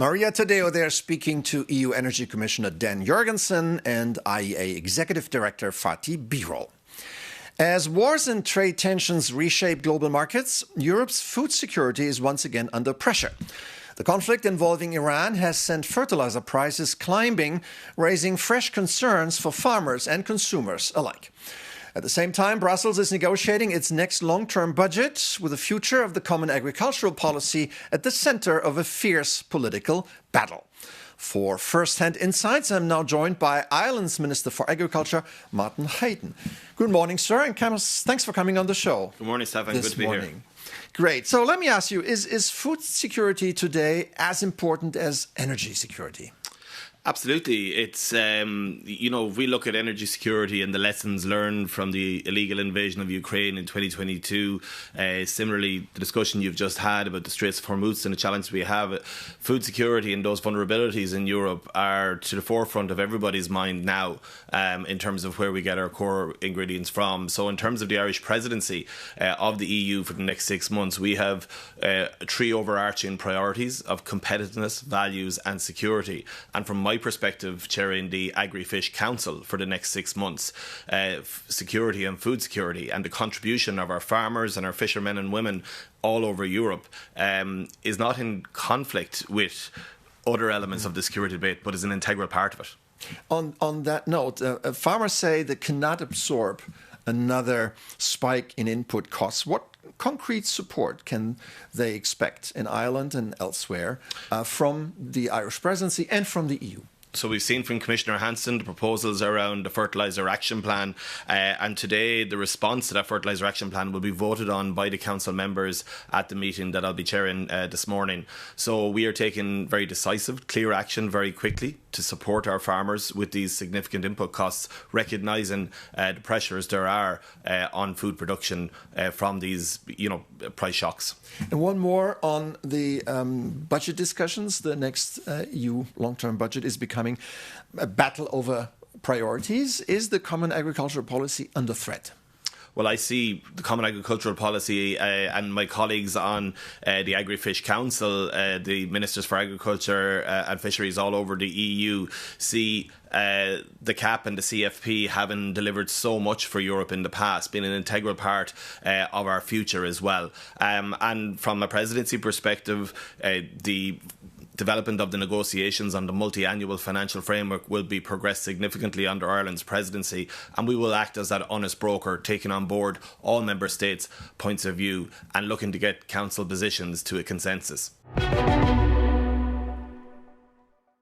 Maria Tadeo there speaking to EU Energy Commissioner Dan Jorgensen and IEA Executive Director Fatih Birol. As wars and trade tensions reshape global markets, Europe's food security is once again under pressure. The conflict involving Iran has sent fertiliser prices climbing, raising fresh concerns for farmers and consumers alike. At the same time, Brussels is negotiating its next long-term budget, with the future of the common agricultural policy at the centre of a fierce political battle. For first-hand insights, I'm now joined by Ireland's Minister for Agriculture, Martin Heydon. Good morning, sir, and thanks for coming on the show. Good morning, Stefan. Good to be here. Great. So let me ask you, is food security today as important as energy security? Absolutely. It's, if we look at energy security and the lessons learned from the illegal invasion of Ukraine in 2022, similarly, the discussion you've just had about the Straits of Hormuz and the challenge we have, food security and those vulnerabilities in Europe are to the forefront of everybody's mind now in terms of where we get our core ingredients from. So in terms of the Irish presidency of the EU for the next 6 months, we have 3 overarching priorities of competitiveness, values and security. And from my perspective, chairing the Agri-Fish Council for the next 6 months, security and food security and the contribution of our farmers and our fishermen and women all over Europe is not in conflict with other elements of the security debate, but is an integral part of it. On that note, farmers say they cannot absorb another spike in input costs. What concrete support can they expect in Ireland and elsewhere from the Irish presidency and from the EU? So we've seen from Commissioner Hansen the proposals around the fertiliser action plan, and today the response to that fertiliser action plan will be voted on by the council members at the meeting that I'll be chairing this morning. So we are taking very decisive, clear action very quickly to support our farmers with these significant input costs, recognising the pressures there are on food production from these, price shocks. And one more on the budget discussions. The next EU long-term budget is becoming a battle over priorities. Is the common agricultural policy under threat? Well, I see the Common Agricultural Policy and my colleagues on the Agri-Fish Council, the Ministers for Agriculture and Fisheries all over the EU, see the CAP and the CFP having delivered so much for Europe in the past, being an integral part of our future as well. And from a presidency perspective, the development of the negotiations on the multi-annual financial framework will be progressed significantly under Ireland's presidency, and we will act as that honest broker, taking on board all member states' points of view and looking to get council positions to a consensus.